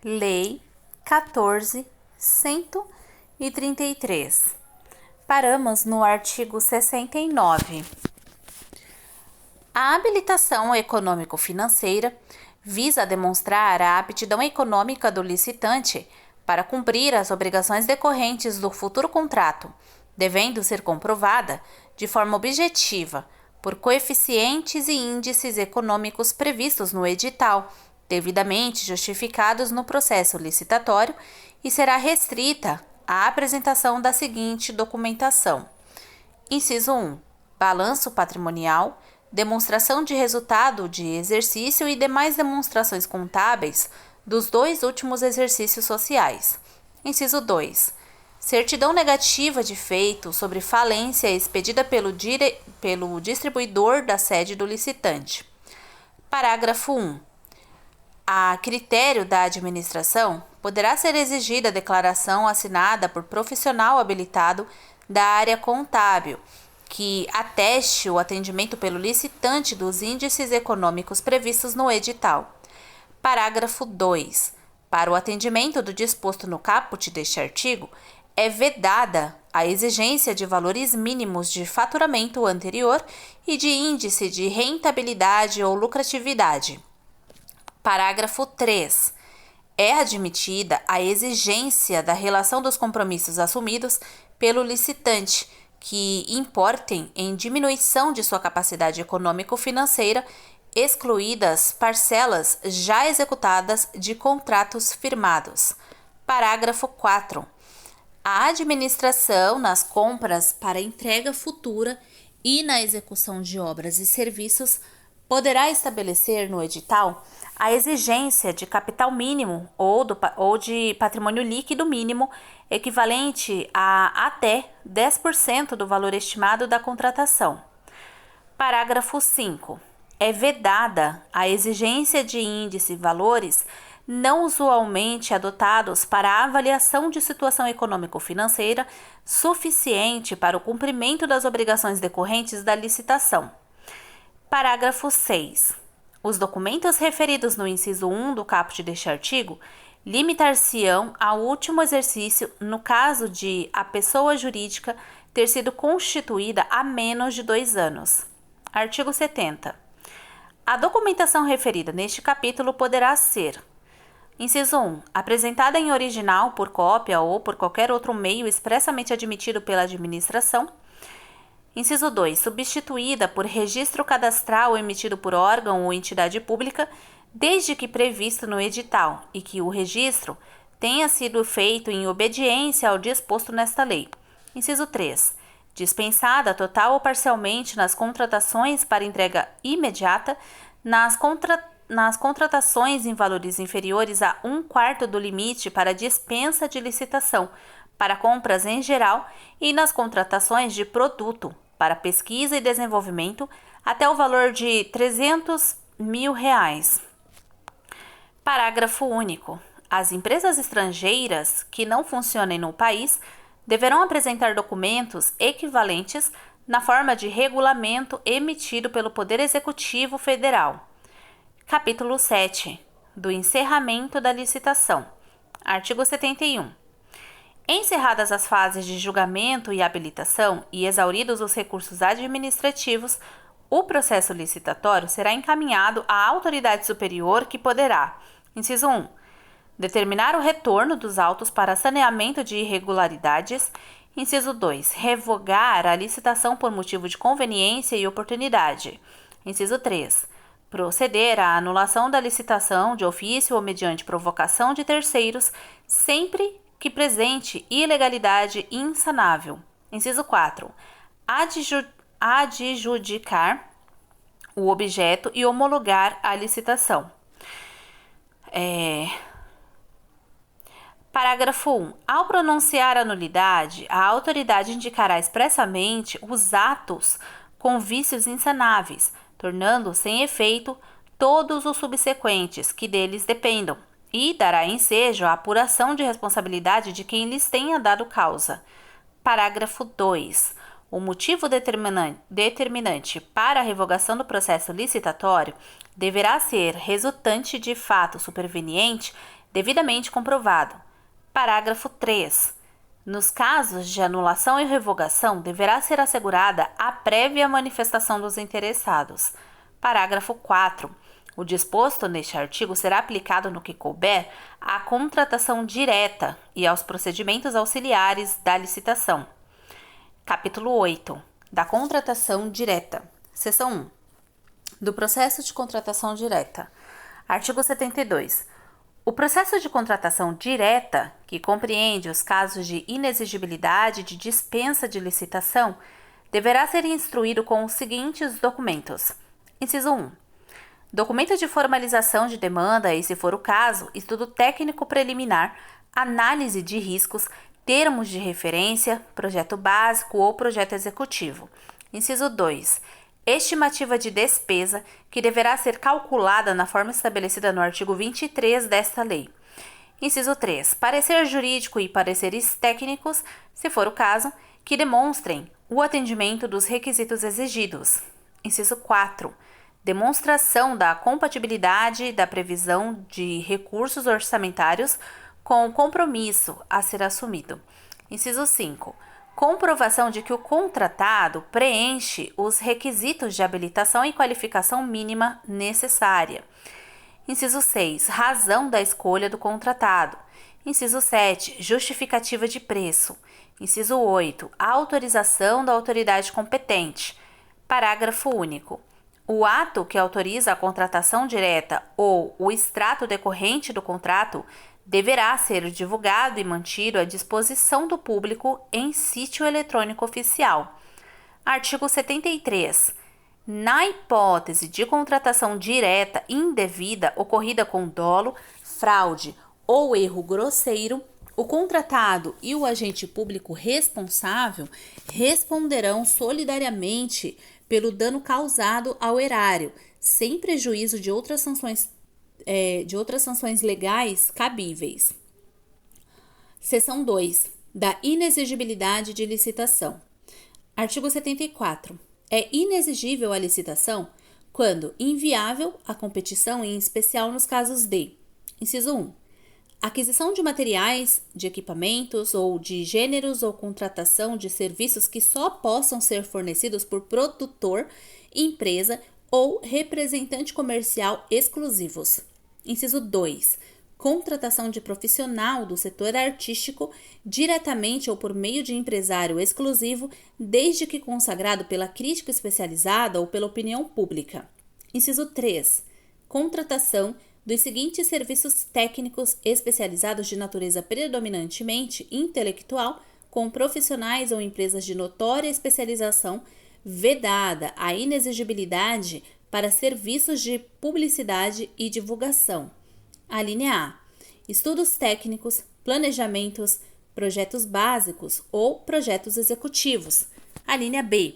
Lei 14.133. Paramos no artigo 69. A habilitação econômico-financeira visa demonstrar a aptidão econômica do licitante para cumprir as obrigações decorrentes do futuro contrato, devendo ser comprovada de forma objetiva por coeficientes e índices econômicos previstos no edital, devidamente justificados no processo licitatório, e será restrita à apresentação da seguinte documentação: inciso 1. Balanço patrimonial, demonstração de resultado de exercício e demais demonstrações contábeis dos 2 últimos exercícios sociais. Inciso 2. Certidão negativa de feito sobre falência expedida pelo distribuidor da sede do licitante. Parágrafo 1. A critério da administração, poderá ser exigida a declaração assinada por profissional habilitado da área contábil, que ateste o atendimento pelo licitante dos índices econômicos previstos no edital. Parágrafo 2. Para o atendimento do disposto no caput deste artigo, é vedada a exigência de valores mínimos de faturamento anterior e de índice de rentabilidade ou lucratividade. Parágrafo 3. É admitida a exigência da relação dos compromissos assumidos pelo licitante, que importem em diminuição de sua capacidade econômico-financeira, excluídas parcelas já executadas de contratos firmados. Parágrafo 4. A administração, nas compras para entrega futura e na execução de obras e serviços, poderá estabelecer no edital a exigência de capital mínimo ou de patrimônio líquido mínimo equivalente a até 10% do valor estimado da contratação. Parágrafo 5. É vedada a exigência de índice e valores não usualmente adotados para a avaliação de situação econômico-financeira suficiente para o cumprimento das obrigações decorrentes da licitação. Parágrafo 6. Os documentos referidos no inciso 1 do caput deste artigo limitar-se-ão ao último exercício no caso de a pessoa jurídica ter sido constituída há menos de 2 anos. Artigo 70. A documentação referida neste capítulo poderá ser: inciso 1. Apresentada em original por cópia ou por qualquer outro meio expressamente admitido pela administração. Inciso 2. Substituída por registro cadastral emitido por órgão ou entidade pública, desde que previsto no edital, e que o registro tenha sido feito em obediência ao disposto nesta lei. Inciso 3. Dispensada total ou parcialmente nas contratações para entrega imediata, nas contratações em valores inferiores a 1/4 do limite para dispensa de licitação, para compras em geral, e nas contratações de produto para pesquisa e desenvolvimento até o valor de R$300 mil. Parágrafo único. As empresas estrangeiras que não funcionem no país deverão apresentar documentos equivalentes na forma de regulamento emitido pelo Poder Executivo Federal. Capítulo 7. Do encerramento da licitação. Artigo 71. Encerradas as fases de julgamento e habilitação e exauridos os recursos administrativos, o processo licitatório será encaminhado à autoridade superior que poderá: inciso 1. Determinar o retorno dos autos para saneamento de irregularidades. Inciso 2. Revogar a licitação por motivo de conveniência e oportunidade. Inciso 3. Proceder à anulação da licitação de ofício ou mediante provocação de terceiros, sempre que presente ilegalidade insanável. Inciso 4. Adjudicar o objeto e homologar a licitação. Parágrafo 1. Ao pronunciar a nulidade, a autoridade indicará expressamente os atos com vícios insanáveis, tornando sem efeito todos os subsequentes que deles dependam, e dará ensejo à apuração de responsabilidade de quem lhes tenha dado causa. Parágrafo 2. O motivo determinante para a revogação do processo licitatório deverá ser resultante de fato superveniente devidamente comprovado. Parágrafo 3. Nos casos de anulação e revogação, deverá ser assegurada a prévia manifestação dos interessados. Parágrafo 4. O disposto neste artigo será aplicado no que couber à contratação direta e aos procedimentos auxiliares da licitação. Capítulo 8. Da contratação direta. Seção 1. Do processo de contratação direta. Artigo 72. O processo de contratação direta, que compreende os casos de inexigibilidade e de dispensa de licitação, deverá ser instruído com os seguintes documentos. Inciso 1. Documento de formalização de demanda e, se for o caso, estudo técnico preliminar, análise de riscos, termos de referência, projeto básico ou projeto executivo. Inciso 2. Estimativa de despesa, que deverá ser calculada na forma estabelecida no artigo 23 desta lei. Inciso 3. Parecer jurídico e pareceres técnicos, se for o caso, que demonstrem o atendimento dos requisitos exigidos. Inciso 4. Demonstração da compatibilidade da previsão de recursos orçamentários com o compromisso a ser assumido. Inciso 5. Comprovação de que o contratado preenche os requisitos de habilitação e qualificação mínima necessária. Inciso 6. Razão da escolha do contratado. Inciso 7. Justificativa de preço. Inciso 8. Autorização da autoridade competente. Parágrafo único. O ato que autoriza a contratação direta ou o extrato decorrente do contrato deverá ser divulgado e mantido à disposição do público em sítio eletrônico oficial. Artigo 73. Na hipótese de contratação direta indevida ocorrida com dolo, fraude ou erro grosseiro, o contratado e o agente público responsável responderão solidariamente pelo dano causado ao erário, sem prejuízo de outras sanções legais cabíveis. Seção 2. Da inexigibilidade de licitação. Artigo 74. É inexigível a licitação quando inviável a competição, em especial nos casos de: inciso 1. Aquisição de materiais, de equipamentos ou de gêneros ou contratação de serviços que só possam ser fornecidos por produtor, empresa ou representante comercial exclusivos. Inciso 2. Contratação de profissional do setor artístico diretamente ou por meio de empresário exclusivo, desde que consagrado pela crítica especializada ou pela opinião pública. Inciso 3. Contratação dos seguintes serviços técnicos especializados de natureza predominantemente intelectual, com profissionais ou empresas de notória especialização, vedada a inexigibilidade para serviços de publicidade e divulgação. A linha A. Estudos técnicos, planejamentos, projetos básicos ou projetos executivos. A linha B.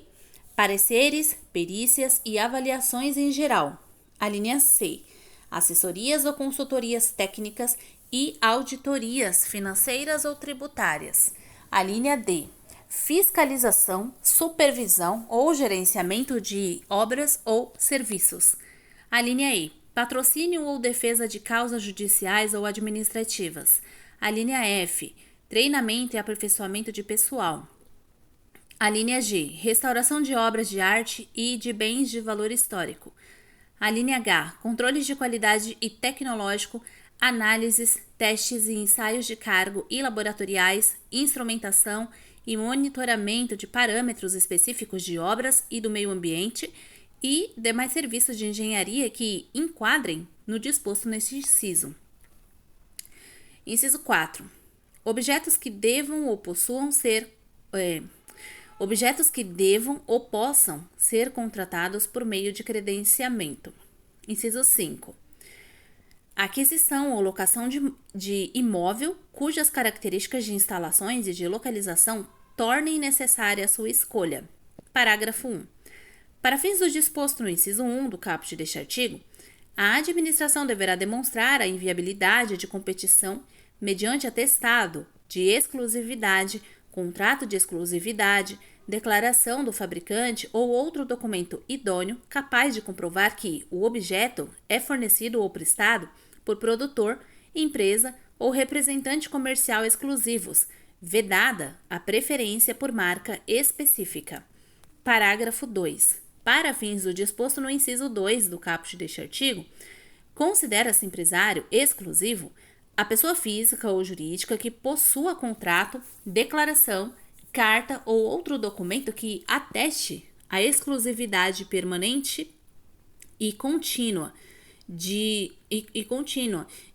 Pareceres, perícias e avaliações em geral. A linha C. Assessorias ou consultorias técnicas e auditorias financeiras ou tributárias. A linha D. Fiscalização, supervisão ou gerenciamento de obras ou serviços. A linha E. Patrocínio ou defesa de causas judiciais ou administrativas. A linha F. Treinamento e aperfeiçoamento de pessoal. A linha G. Restauração de obras de arte e de bens de valor histórico. A linha H. Controles de qualidade e tecnológico, análises, testes e ensaios de cargo e laboratoriais, instrumentação e monitoramento de parâmetros específicos de obras e do meio ambiente e demais serviços de engenharia que enquadrem no disposto neste inciso. Inciso 4. Objetos que devam ou possam ser contratados por meio de credenciamento. Inciso 5. Aquisição ou locação de imóvel cujas características de instalações e de localização tornem necessária a sua escolha. Parágrafo 1. Para fins do disposto no inciso 1 do caput deste artigo, a administração deverá demonstrar a inviabilidade de competição mediante atestado de exclusividade, contrato de exclusividade, declaração do fabricante ou outro documento idôneo capaz de comprovar que o objeto é fornecido ou prestado por produtor, empresa ou representante comercial exclusivos, vedada a preferência por marca específica. Parágrafo 2. Para fins do disposto no inciso 2 do caput deste artigo, considera-se empresário exclusivo a pessoa física ou jurídica que possua contrato, declaração, carta ou outro documento que ateste a exclusividade permanente e contínua de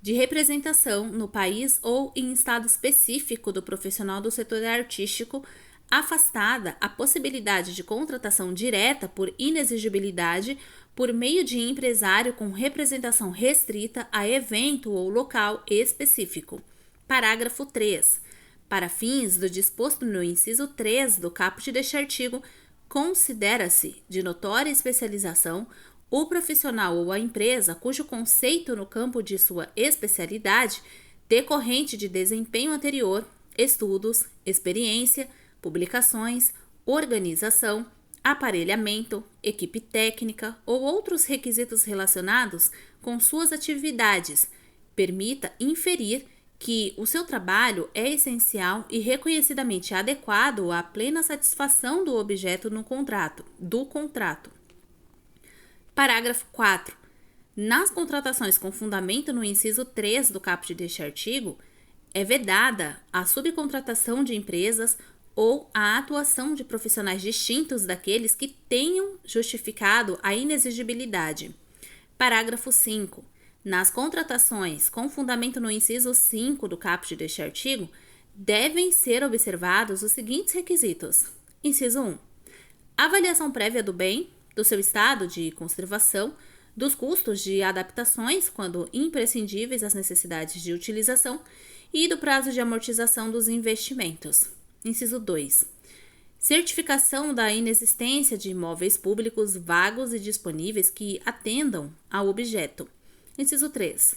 representação no país ou em estado específico do profissional do setor artístico, afastada a possibilidade de contratação direta por inexigibilidade por meio de empresário com representação restrita a evento ou local específico. Parágrafo 3. Para fins do disposto no inciso 3 do caput deste artigo, considera-se de notória especialização o profissional ou a empresa cujo conceito no campo de sua especialidade, decorrente de desempenho anterior, estudos, experiência, publicações, organização, aparelhamento, equipe técnica ou outros requisitos relacionados com suas atividades, permita inferir que o seu trabalho é essencial e reconhecidamente adequado à plena satisfação do objeto do contrato. Parágrafo 4. Nas contratações com fundamento no inciso 3 do caput deste artigo, é vedada a subcontratação de empresas ou a atuação de profissionais distintos daqueles que tenham justificado a inexigibilidade. Parágrafo 5. Nas contratações com fundamento no inciso 5 do caput deste artigo, devem ser observados os seguintes requisitos. Inciso 1. Avaliação prévia do bem, do seu estado de conservação, dos custos de adaptações, quando imprescindíveis às necessidades de utilização, e do prazo de amortização dos investimentos. Inciso 2. Certificação da inexistência de imóveis públicos vagos e disponíveis que atendam ao objeto. Inciso 3.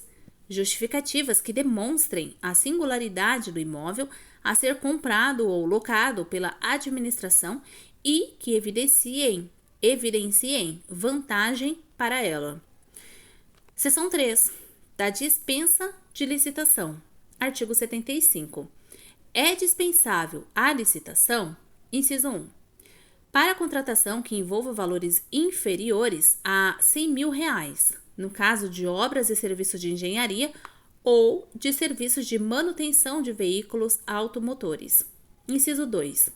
Justificativas que demonstrem a singularidade do imóvel a ser comprado ou locado pela administração e que evidenciem vantagem para ela. Seção 3. Da dispensa de licitação. Artigo 75. É dispensável a licitação, inciso 1, para contratação que envolva valores inferiores a R$100.000, no caso de obras e serviços de engenharia ou de serviços de manutenção de veículos automotores. Inciso 2.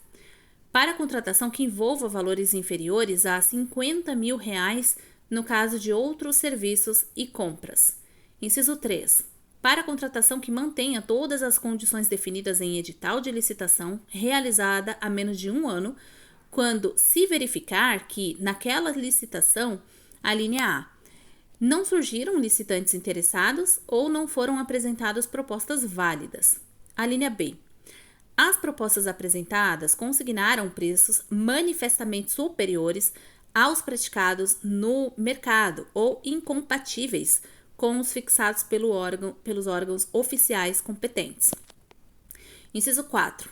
Para contratação que envolva valores inferiores a R$50.000, no caso de outros serviços e compras. Inciso 3. Para contratação que mantenha todas as condições definidas em edital de licitação realizada há menos de 1 ano, quando se verificar que, naquela licitação, a linha A, não surgiram licitantes interessados ou não foram apresentadas propostas válidas. A linha B, as propostas apresentadas consignaram preços manifestamente superiores aos praticados no mercado ou incompatíveis com os fixados pelos órgãos oficiais competentes. Inciso 4.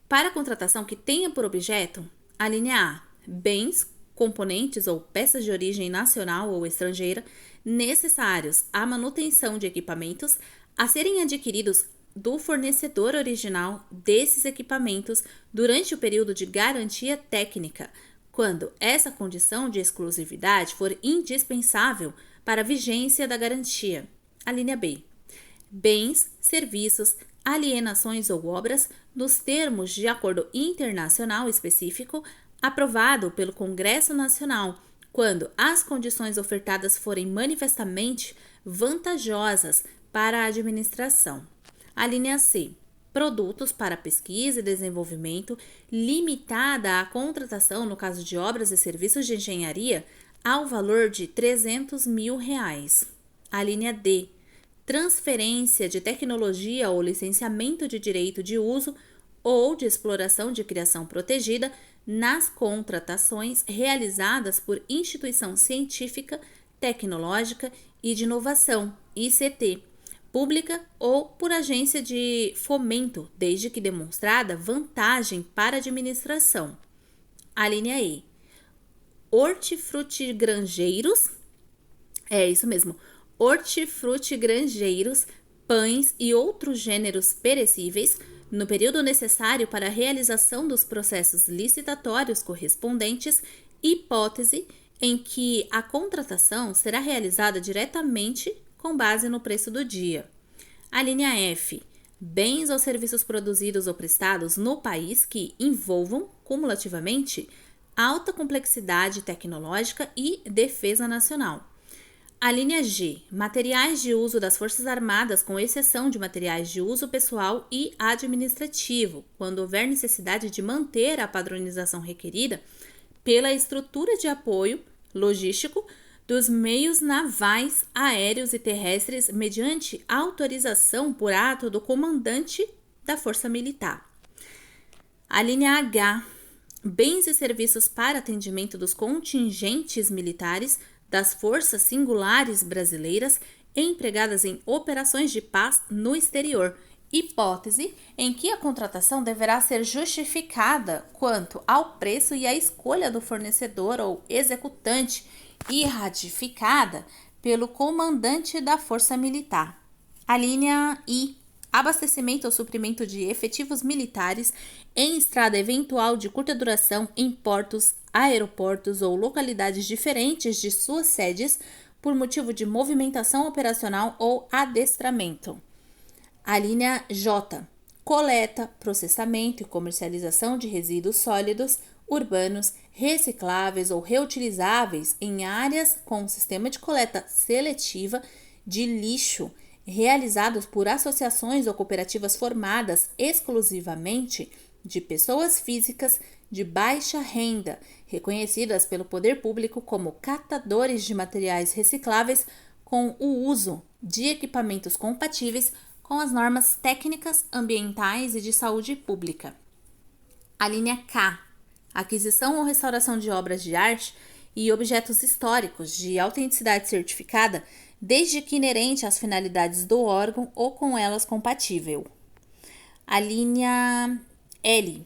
Para contratação que tenha por objeto a linha A, bens, componentes ou peças de origem nacional ou estrangeira necessários à manutenção de equipamentos a serem adquiridos do fornecedor original desses equipamentos durante o período de garantia técnica, quando essa condição de exclusividade for indispensável para a vigência da garantia. A linha B. Bens, serviços, alienações ou obras nos termos de acordo internacional específico aprovado pelo Congresso Nacional, quando as condições ofertadas forem manifestamente vantajosas para a administração. A linha C. Produtos para pesquisa e desenvolvimento, limitada à contratação no caso de obras e serviços de engenharia ao valor de R$300.000. A linha D. Transferência de tecnologia ou licenciamento de direito de uso ou de exploração de criação protegida nas contratações realizadas por instituição científica, tecnológica e de inovação, ICT, pública ou por agência de fomento, desde que demonstrada vantagem para a administração. A linha E. Hortifrutigranjeiros, hortifrutigranjeiros pães e outros gêneros perecíveis, no período necessário para a realização dos processos licitatórios correspondentes, hipótese em que a contratação será realizada diretamente com base no preço do dia. A linha F. Bens ou serviços produzidos ou prestados no país que envolvam, cumulativamente, alta complexidade tecnológica e defesa nacional. A linha G. Materiais de uso das Forças Armadas, com exceção de materiais de uso pessoal e administrativo, quando houver necessidade de manter a padronização requerida pela estrutura de apoio logístico dos meios navais, aéreos e terrestres mediante autorização por ato do comandante da Força Militar. A linha H. Bens e serviços para atendimento dos contingentes militares das forças singulares brasileiras empregadas em operações de paz no exterior, hipótese em que a contratação deverá ser justificada quanto ao preço e à escolha do fornecedor ou executante e ratificada pelo comandante da Força Militar. A linha I. Abastecimento ou suprimento de efetivos militares em estrada eventual de curta duração em portos, aeroportos ou localidades diferentes de suas sedes por motivo de movimentação operacional ou adestramento. A linha J. Coleta, processamento e comercialização de resíduos sólidos, urbanos, recicláveis ou reutilizáveis em áreas com sistema de coleta seletiva de lixo realizados por associações ou cooperativas formadas exclusivamente de pessoas físicas de baixa renda, reconhecidas pelo poder público como catadores de materiais recicláveis com o uso de equipamentos compatíveis com as normas técnicas, ambientais e de saúde pública. A linha K. Aquisição ou restauração de obras de arte e objetos históricos de autenticidade certificada, desde que inerente às finalidades do órgão ou com elas compatível. A linha L.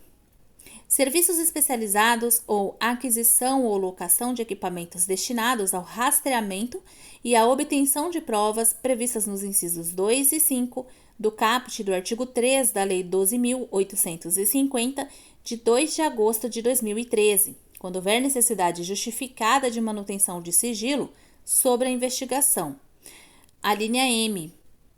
Serviços especializados ou aquisição ou locação de equipamentos destinados ao rastreamento e à obtenção de provas previstas nos incisos 2 e 5 do caput do artigo 3 da Lei 12.850, de 2 de agosto de 2013, quando houver necessidade justificada de manutenção de sigilo sobre a investigação. A linha M.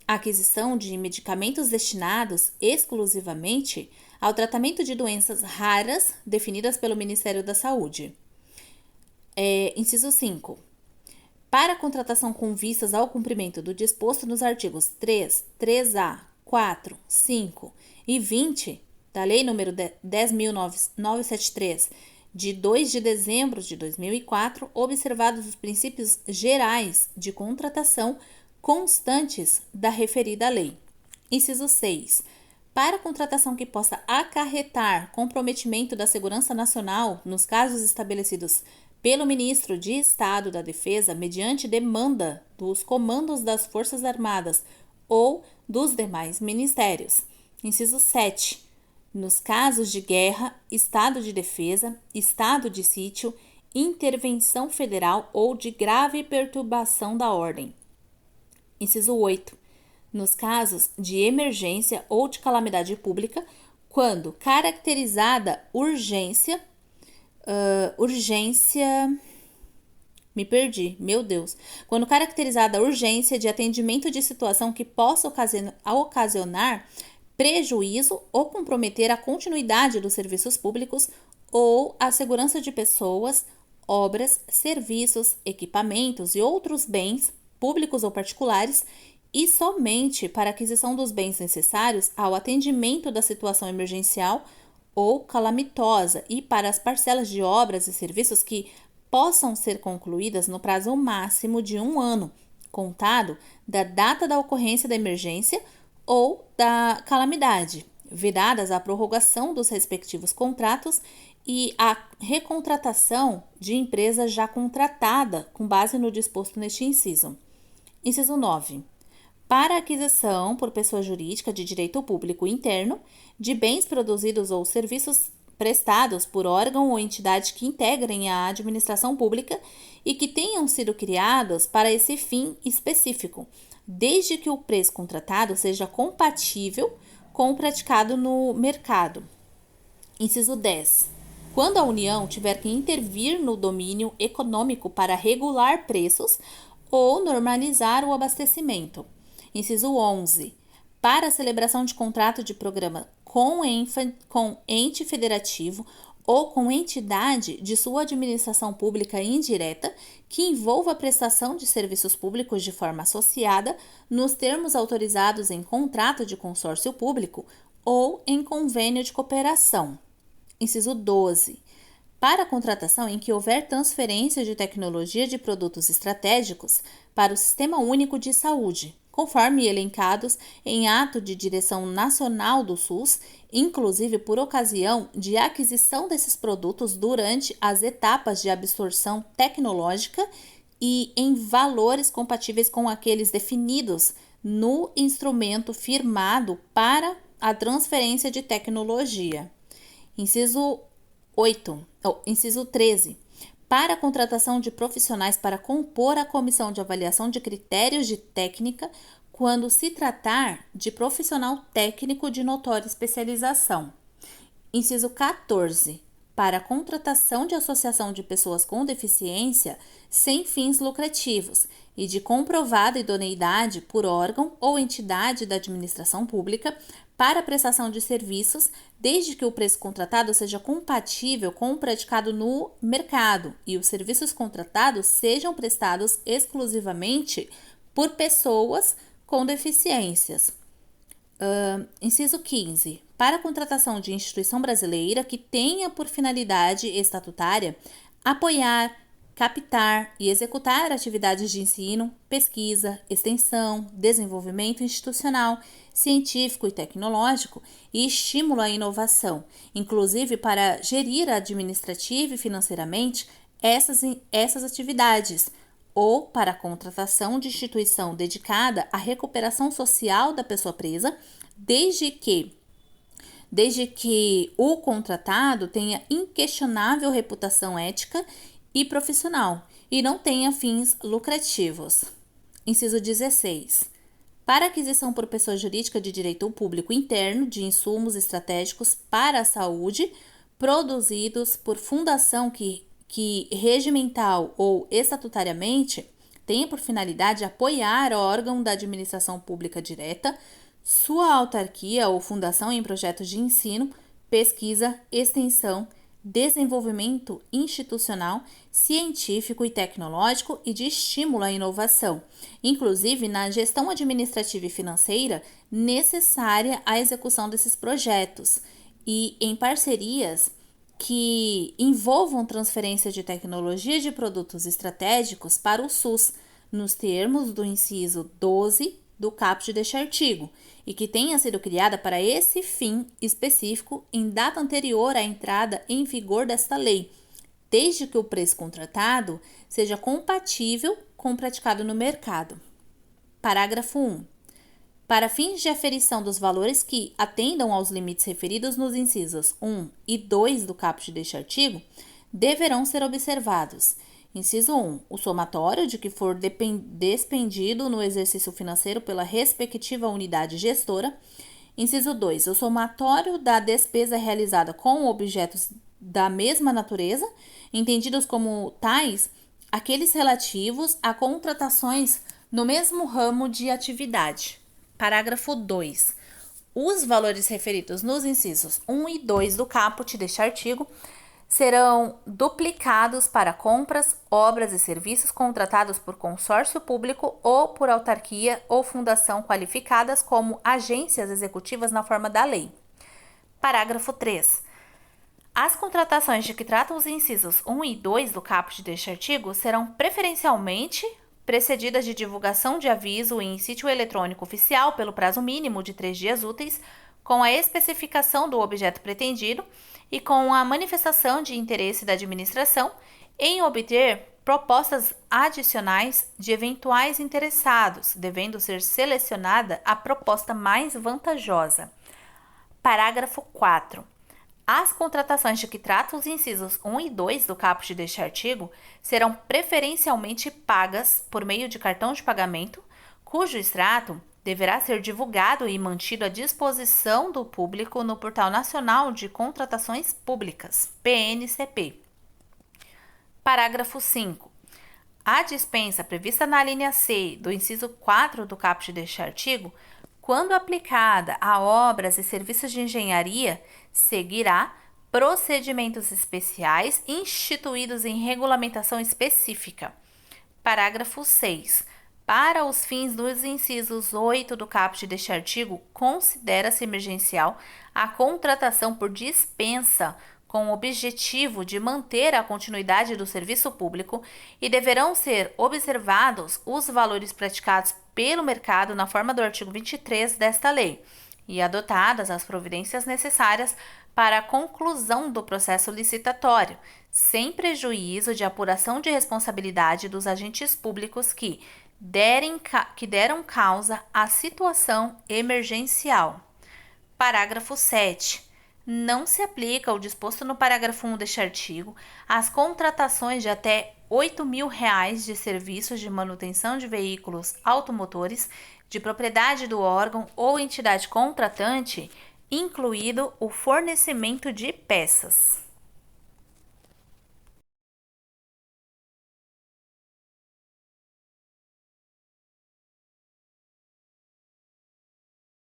Aquisição de medicamentos destinados exclusivamente ao tratamento de doenças raras definidas pelo Ministério da Saúde. Inciso 5. Para a contratação com vistas ao cumprimento do disposto nos artigos 3, 3A, 4, 5 e 20 da Lei nº 10.973, de 2 de dezembro de 2004, observados os princípios gerais de contratação constantes da referida lei. Inciso 6. Para a contratação que possa acarretar comprometimento da segurança nacional nos casos estabelecidos pelo Ministro de Estado da Defesa mediante demanda dos comandos das Forças Armadas ou dos demais ministérios. Inciso 7. Nos casos de guerra, estado de defesa, estado de sítio, intervenção federal ou de grave perturbação da ordem. Inciso 8. Nos casos de emergência ou de calamidade pública, quando caracterizada Quando caracterizada urgência de atendimento de situação que possa ocasionar prejuízo ou comprometer a continuidade dos serviços públicos ou a segurança de pessoas, obras, serviços, equipamentos e outros bens públicos ou particulares, e somente para aquisição dos bens necessários ao atendimento da situação emergencial ou calamitosa e para as parcelas de obras e serviços que possam ser concluídas no prazo máximo de 1 ano, contado da data da ocorrência da emergência ou da calamidade, vedadas a prorrogação dos respectivos contratos e a recontratação de empresa já contratada com base no disposto neste inciso. Inciso 9. Para a aquisição por pessoa jurídica de direito público interno de bens produzidos ou serviços prestados por órgão ou entidade que integrem a administração pública e que tenham sido criados para esse fim específico, desde que o preço contratado seja compatível com o praticado no mercado. Inciso 10. Quando a União tiver que intervir no domínio econômico para regular preços ou normalizar o abastecimento. Inciso 11. Para a celebração de contrato de programa com ente federativo ou com entidade de sua administração pública indireta que envolva a prestação de serviços públicos de forma associada nos termos autorizados em contrato de consórcio público ou em convênio de cooperação. Inciso 12. Para a contratação em que houver transferência de tecnologia de produtos estratégicos para o Sistema Único de Saúde, conforme elencados em ato de direção nacional do SUS, inclusive por ocasião de aquisição desses produtos durante as etapas de absorção tecnológica e em valores compatíveis com aqueles definidos no instrumento firmado para a transferência de tecnologia. Inciso 13. Para a contratação de profissionais para compor a comissão de avaliação de critérios de técnica, quando se tratar de profissional técnico de notória especialização. Inciso 14. Para a contratação de associação de pessoas com deficiência sem fins lucrativos e de comprovada idoneidade por órgão ou entidade da administração pública para a prestação de serviços, desde que o preço contratado seja compatível com o praticado no mercado e os serviços contratados sejam prestados exclusivamente por pessoas com deficiências. Inciso 15. Para a contratação de instituição brasileira que tenha por finalidade estatutária apoiar, captar e executar atividades de ensino, pesquisa, extensão, desenvolvimento institucional, científico e tecnológico e estímulo à inovação, inclusive para gerir administrativa e financeiramente essas atividades, ou para a contratação de instituição dedicada à recuperação social da pessoa presa, desde que o contratado tenha inquestionável reputação ética e profissional e não tenha fins lucrativos. Inciso 16. Para aquisição por pessoa jurídica de direito público interno de insumos estratégicos para a saúde produzidos por fundação que regimental ou estatutariamente tenha por finalidade apoiar órgão da administração pública direta, sua autarquia ou fundação em projetos de ensino, pesquisa, extensão, desenvolvimento institucional, científico e tecnológico e de estímulo à inovação, inclusive na gestão administrativa e financeira necessária à execução desses projetos e em parcerias que envolvam transferência de tecnologia de produtos estratégicos para o SUS, nos termos do inciso 12 do caput deste artigo, e que tenha sido criada para esse fim específico em data anterior à entrada em vigor desta lei, desde que o preço contratado seja compatível com o praticado no mercado. Parágrafo 1. Para fins de aferição dos valores que atendam aos limites referidos nos incisos 1 e 2 do caput deste artigo, deverão ser observados: inciso 1, o somatório de que for despendido no exercício financeiro pela respectiva unidade gestora. Inciso 2, o somatório da despesa realizada com objetos da mesma natureza, entendidos como tais aqueles relativos a contratações no mesmo ramo de atividade. Parágrafo 2. Os valores referidos nos incisos 1 e 2 do caput deste artigo serão duplicados para compras, obras e serviços contratados por consórcio público ou por autarquia ou fundação qualificadas como agências executivas na forma da lei. Parágrafo 3. As contratações de que tratam os incisos 1 e 2 do caput deste artigo serão preferencialmente precedidas de divulgação de aviso em sítio eletrônico oficial pelo prazo mínimo de 3 dias úteis, com a especificação do objeto pretendido e com a manifestação de interesse da administração em obter propostas adicionais de eventuais interessados, devendo ser selecionada a proposta mais vantajosa. Parágrafo 4. As contratações de que tratam os incisos 1 e 2 do caput deste artigo serão preferencialmente pagas por meio de cartão de pagamento, cujo extrato deverá ser divulgado e mantido à disposição do público no Portal Nacional de Contratações Públicas, PNCP. Parágrafo 5. A dispensa prevista na linha C do inciso 4 do caput deste artigo, quando aplicada a obras e serviços de engenharia, seguirá procedimentos especiais instituídos em regulamentação específica. Parágrafo 6. Para os fins dos incisos 8 do caput deste artigo, considera-se emergencial a contratação por dispensa com o objetivo de manter a continuidade do serviço público e deverão ser observados os valores praticados pelo mercado na forma do artigo 23 desta lei e adotadas as providências necessárias para a conclusão do processo licitatório, sem prejuízo de apuração de responsabilidade dos agentes públicos que deram causa à situação emergencial. Parágrafo 7. Não se aplica o disposto no parágrafo 1 deste artigo às contratações de até R$ 8.000 de serviços de manutenção de veículos automotores de propriedade do órgão ou entidade contratante, incluído o fornecimento de peças.